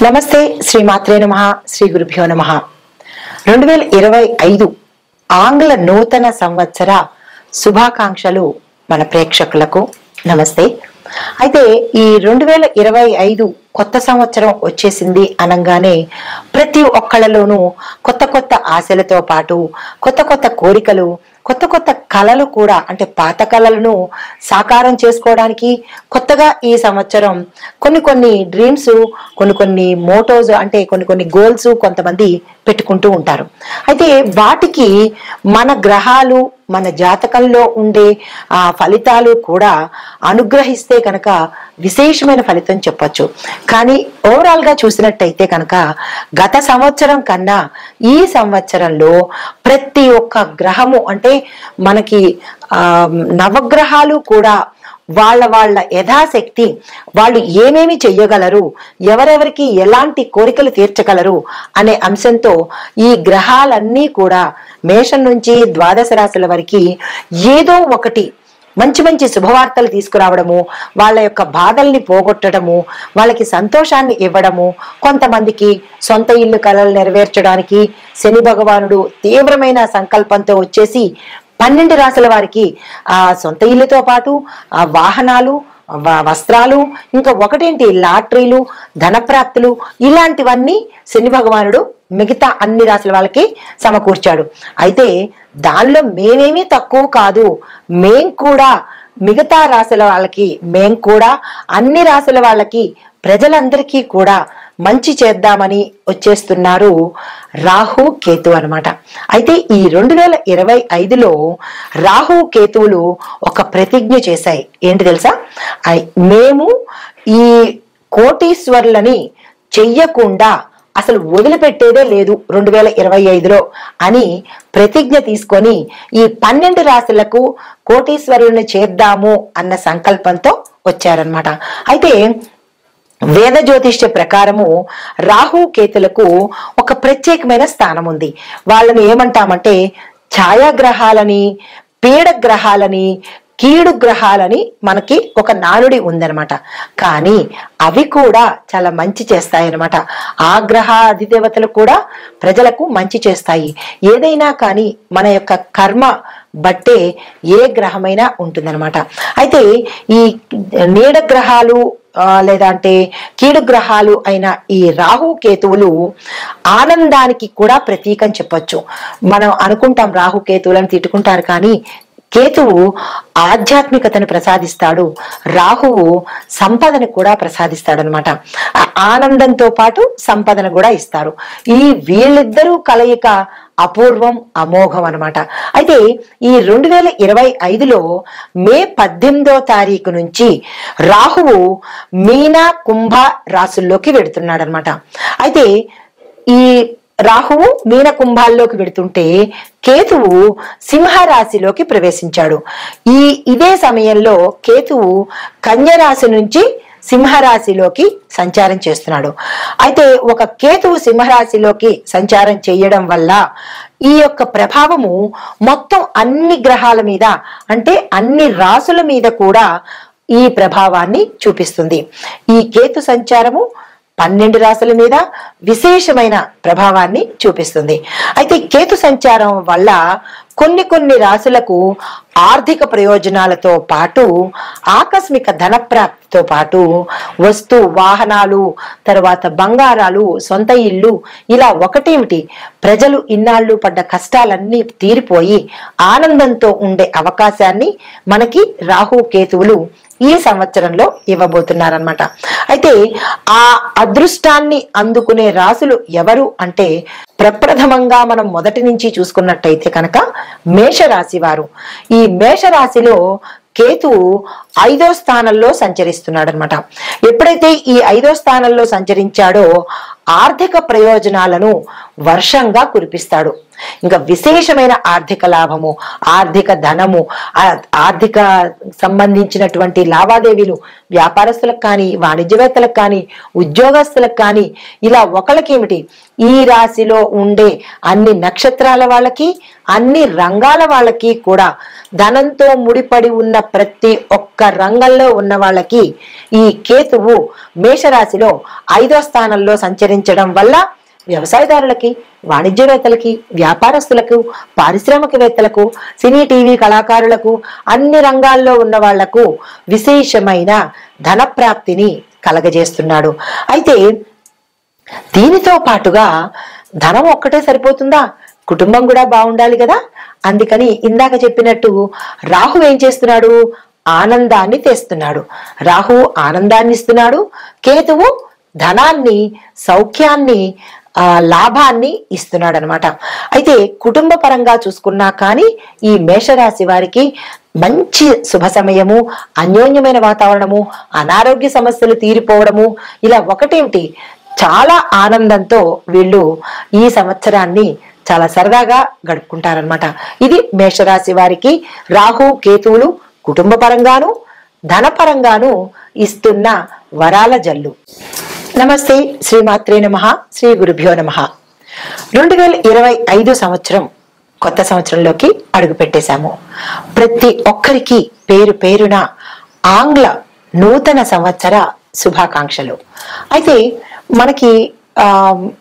నమస్తే శ్రీమాత్రే నమః శ్రీ గురుభ్యో నమః 2025 ఆంగ్ల నూతన సంవత్సర శుభాకాంక్షలు మన ప్రేక్షకులకు నమస్తే. అయితే ఈ 2025 కొత్త సంవత్సరం వచ్చేసింది అనగానే ప్రతి ఒక్కళ్ళలోనూ కొత్త కొత్త ఆశలతో పాటు కొత్త కొత్త కోరికలు, కొత్త కొత్త కళలు కూడా, అంటే పాత కళలను సాకారం చేసుకోవడానికి కొత్తగా ఈ సంవత్సరం కొన్ని డ్రీమ్స్, కొన్ని మోటోస్, అంటే కొన్ని గోల్స్ కొంతమంది పెట్టుకుంటూ ఉంటారు. అయితే వాటికి మన గ్రహాలు, మన జాతకంలో ఉండే ఆ ఫలితాలు కూడా అనుగ్రహిస్తే కనుక విశేషమైన ఫలితం చెప్పొచ్చు. కానీ ఓవరాల్ గా చూసినట్టయితే కనుక గత సంవత్సరం కన్నా ఈ సంవత్సరంలో ప్రతి ఒక్క గ్రహము, అంటే మనకి నవగ్రహాలు కూడా వాళ్ళ యథాశక్తి వాళ్ళు ఏమేమి చెయ్యగలరు, ఎవరెవరికి ఎలాంటి కోరికలు తీర్చగలరు అనే అంశంతో ఈ గ్రహాలన్నీ కూడా మేషం నుంచి ద్వాదశ రాశుల వరకు ఏదో ఒకటి మంచి మంచి శుభవార్తలు తీసుకురావడము, వాళ్ళ యొక్క బాధల్ని పోగొట్టడము, వాళ్ళకి సంతోషాన్ని ఇవ్వడము, కొంతమందికి సొంత ఇల్లు కలలు నెరవేర్చడానికి శని భగవానుడు తీవ్రమైన సంకల్పంతో వచ్చేసి 12 రాశుల వారికి ఆ సొంత ఇల్లుతో పాటు ఆ వాహనాలు, వస్త్రాలు, ఇంకా ఒకటేంటి లాటరీలు, ధనప్రాప్తులు, ఇలాంటివన్నీ శని భగవానుడు మిగతా అన్ని రాశుల వాళ్ళకి సమకూర్చాడు. అయితే దానిలో మేమేమీ తక్కువ కాదు, మేం కూడా మిగతా రాశుల వాళ్ళకి, మేం కూడా అన్ని రాశుల వాళ్ళకి, ప్రజలందరికీ కూడా మంచి చేద్దామని వచ్చేస్తున్నారు రాహు కేతు అన్నమాట. అయితే ఈ 2025లో రాహు కేతువులు ఒక ప్రతిజ్ఞ చేశాయి. ఏంటి తెలుసా? మేము ఈ కోటీశ్వర్లని చెయ్యకుండా అసలు వదిలిపెట్టేదే లేదు 2025లో అని ప్రతిజ్ఞ తీసుకొని ఈ 12 రాశులకు కోటీశ్వరులను చేద్దాము అన్న సంకల్పంతో వచ్చారనమాట. అయితే వేద జ్యోతిష్య ప్రకారము రాహు కేతులకు ఒక ప్రత్యేకమైన స్థానం ఉంది. వాళ్ళని ఏమంటామంటే ఛాయాగ్రహాలని, పీడగ్రహాలని, కీడు గ్రహాలని మనకి ఒక నానుడి ఉందనమాట. కానీ అవి కూడా చాలా మంచి చేస్తాయి అనమాట. ఆ గ్రహ అధిదేవతలు కూడా ప్రజలకు మంచి చేస్తాయి. ఏదైనా కానీ మన యొక్క కర్మ బట్టే ఏ గ్రహమైనా ఉంటుందన్నమాట. అయితే ఈ నీడ గ్రహాలు లేదంటే కీడు గ్రహాలు అయిన ఈ రాహు కేతువులు ఆనందానికి కూడా ప్రతీకం చెప్పొచ్చు. మనం అనుకుంటాం రాహు కేతువులను తిట్టుకుంటారు, కానీ కేతువు ఆధ్యాత్మికతను ప్రసాదిస్తాడు, రాహువు సంపదను కూడా ప్రసాదిస్తాడు అనమాట. ఆనందంతో పాటు సంపదను కూడా ఇస్తారు. ఈ వీళ్ళిద్దరూ కలయిక అపూర్వం, అమోఘం అనమాట. అయితే ఈ 2025లో మే 18వ తారీఖు నుంచి రాహువు మీన, కుంభ రాశుల్లోకి వెడుతున్నాడు అనమాట. అయితే ఈ రాహువు మీన, కుంభాల్లోకి వెడుతుంటే కేతువు సింహరాశిలోకి ప్రవేశించాడు. ఇదే సమయంలో కేతువు కన్య రాశి నుంచి సింహరాశిలోకి సంచారం చేస్తున్నాడు. అయితే ఒక కేతువు సింహరాశిలోకి సంచారం చేయడం వల్ల ఈ యొక్క ప్రభావము మొత్తం అన్ని గ్రహాల మీద, అంటే అన్ని రాశుల మీద కూడా ఈ ప్రభావాన్ని చూపిస్తుంది. ఈ కేతు సంచారము 12 రాశుల మీద విశేషమైన ప్రభావాన్ని చూపిస్తుంది. అయితే కేతు సంచారం వల్ల కొన్ని రాశులకు ఆర్థిక ప్రయోజనాలతో పాటు ఆకస్మిక ధనప్రాప్తితో పాటు వస్తు వాహనాలు, తర్వాత బంగారాలు, సొంత ఇల్లు, ఇలా ఒకటేమిటి ప్రజలు ఇన్నాళ్ళు పడ్డ కష్టాలన్నీ తీరిపోయి ఆనందంతో ఉండే అవకాశాన్ని మనకి రాహు కేతువులు ఈ సంవత్సరంలో ఇవ్వబోతున్నారనమాట. అయితే ఆ అదృష్టాన్ని అందుకునే రాశులు ఎవరు అంటే ప్రప్రథమంగా మనం మొదటి నుంచి చూసుకున్నట్టయితే కనుక మేషరాశి వారు. ఈ మేషరాశిలో కేతువు 5వ స్థానంలో సంచరిస్తున్నాడు అనమాట. ఎప్పుడైతే ఈ 5వ స్థానంలో సంచరించాడో ఆర్థిక ప్రయోజనాలను వర్షంగా కురిపిస్తాడు. ఇంకా విశేషమైన ఆర్థిక లాభము, ఆర్థిక ధనము, ఆర్థిక సంబంధించినటువంటి లావాదేవీలు వ్యాపారస్తులకు కానీ, వాణిజ్యవేత్తలకు కానీ, ఉద్యోగస్తులకు కానీ, ఇలా ఒకళ్ళకేమిటి ఈ రాశిలో ఉండే అన్ని నక్షత్రాల వాళ్ళకి, అన్ని రంగాల వాళ్ళకి కూడా ధనంతో ముడిపడి ఉన్న ప్రతి ఒక్క రంగంలో ఉన్న వాళ్ళకి ఈ కేతువు మేషరాశిలో 5వ స్థానంలో సంచరించడం వల్ల వ్యవసాయదారులకి, వాణిజ్యవేత్తలకి, వ్యాపారస్తులకు, పారిశ్రామికవేత్తలకు, సినీ టీవీ కళాకారులకు, అన్ని రంగాల్లో ఉన్న వాళ్లకు విశేషమైన ధన ప్రాప్తిని కలగజేస్తున్నాడు. అయితే దీనితో పాటుగా ధనం ఒక్కటే సరిపోతుందా? కుటుంబం కూడా బాగుండాలి కదా. అందుకని ఇందాక చెప్పినట్టు రాహు ఏం చేస్తున్నాడు? ఆనందాన్ని తెస్తున్నాడు. రాహు ఆనందాన్ని ఇస్తున్నాడు, కేతువు ధనాన్ని, సౌఖ్యాన్ని, లాభాన్ని ఇస్తున్నాడు అనమాట. అయితే కుటుంబ పరంగా చూసుకున్నా కానీ ఈ మేషరాశి వారికి మంచి శుభ సమయము, అన్యోన్యమైన వాతావరణము, అనారోగ్య సమస్యలు తీరిపోవడము, ఇలా ఒకటేమిటి చాలా ఆనందంతో వీళ్ళు ఈ సంవత్సరాన్ని చాలా సరదాగా గడుపుకుంటారనమాట. ఇది మేషరాశి వారికి రాహు కేతువులు కుటుంబ పరంగాను, ధనపరంగాను ఇస్తున్న వరాల జల్లు. నమస్తే, శ్రీమాత్రే నమః, శ్రీ గురుభ్యో నమః. 2025 సంవత్సరం కొత్త సంవత్సరంలోకి అడుగు పెట్టేశాము. ప్రతి ఒక్కరికి పేరు పేరున ఆంగ్ల నూతన సంవత్సర శుభాకాంక్షలు. అయితే మనకి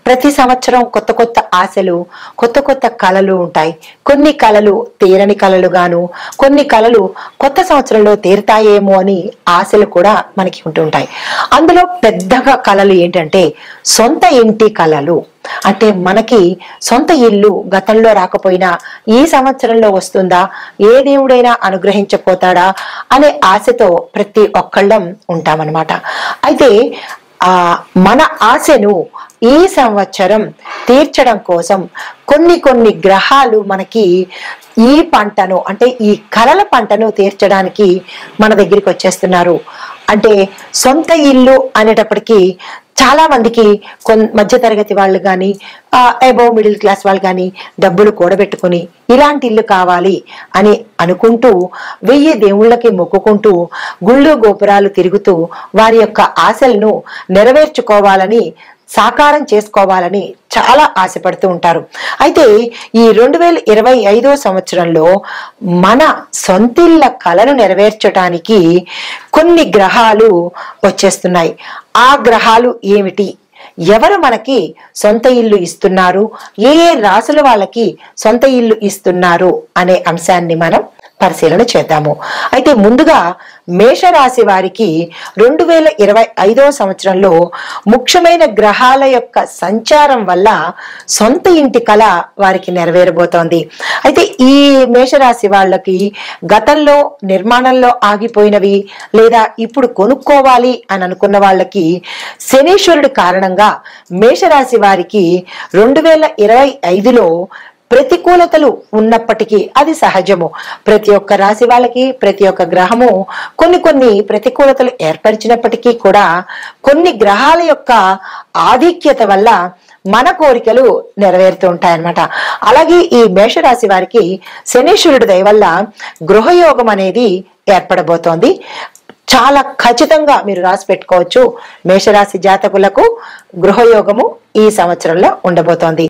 ప్రతి సంవత్సరం కొత్త కొత్త ఆశలు, కొత్త కొత్త కళలు ఉంటాయి. కొన్ని కళలు తీరని కళలు గాను, కొన్ని కళలు కొత్త సంవత్సరంలో తీరుతాయేమో అని ఆశలు కూడా మనకి ఉంటుంటాయి. అందులో పెద్దగా కళలు ఏంటంటే సొంత ఇంటి కళలు. అంటే మనకి సొంత ఇల్లు గతంలో రాకపోయినా ఈ సంవత్సరంలో వస్తుందా, ఏ దేవుడైనా అనుగ్రహించపోతాడా అనే ఆశతో ప్రతి ఒక్కళ్ళం ఉంటామన్నమాట. అయితే మన ఆశను ఈ సంవత్సరం తీర్చడం కోసం కొన్ని గ్రహాలు మనకి ఈ పంటను, అంటే ఈ కలల పంటను తీర్చడానికి మన దగ్గరికి వచ్చేస్తున్నారు. అంటే సొంత ఇల్లు అనేటప్పటికీ చాలా మందికి మధ్య తరగతి వాళ్ళు కానీ, అబోవ్ మిడిల్ క్లాస్ వాళ్ళు కానీ డబ్బులు కూడబెట్టుకుని ఇలాంటి ఇల్లు కావాలి అని అనుకుంటూ 1000 దేవుళ్ళకి మొక్కుకుంటూ గుళ్ళు గోపురాలు తిరుగుతూ వారి యొక్క ఆశలను నెరవేర్చుకోవాలని, సాకారం చేసుకోవాలని చాలా ఆశపడుతూ ఉంటారు. అయితే ఈ 2025 సంవత్సరంలో మన సొంతిళ్ళ కలను నెరవేర్చడానికి కొన్ని గ్రహాలు వచ్చేస్తున్నాయి. ఆ గ్రహాలు ఏమిటి, ఎవరు మనకి సొంత ఇల్లు ఇస్తున్నారు, ఏ రాశుల వాళ్ళకి సొంత ఇల్లు ఇస్తున్నారు అనే అంశాన్ని మనం పరిశీలన చేద్దాము. అయితే ముందుగా మేషరాశి వారికి 2025 సంవత్సరంలో ముఖ్యమైన గ్రహాల యొక్క సంచారం వల్ల సొంత ఇంటి కళ వారికి నెరవేరబోతోంది. అయితే ఈ మేషరాశి వాళ్ళకి గతంలో నిర్మాణంలో ఆగిపోయినవి లేదా ఇప్పుడు కొనుక్కోవాలి అని అనుకున్న వాళ్ళకి శనీశ్వరుడి కారణంగా మేషరాశి వారికి 2025లో ప్రతికూలతలు ఉన్నప్పటికీ అది సహజము. ప్రతి ఒక్క రాశి వాళ్ళకి ప్రతి ఒక్క గ్రహము కొన్ని ప్రతికూలతలు ఏర్పరిచినప్పటికీ కూడా కొన్ని గ్రహాల యొక్క ఆధిక్యత వల్ల మన కోరికలు నెరవేరుతూ ఉంటాయన్నమాట. అలాగే ఈ మేషరాశి వారికి శనీశ్వరుడి దయ వల్ల గృహయోగం అనేది ఏర్పడబోతోంది. చాలా ఖచ్చితంగా మీరు రాసి పెట్టుకోవచ్చు, మేషరాశి జాతకులకు గృహయోగము ఈ సంవత్సరంలో ఉండబోతోంది.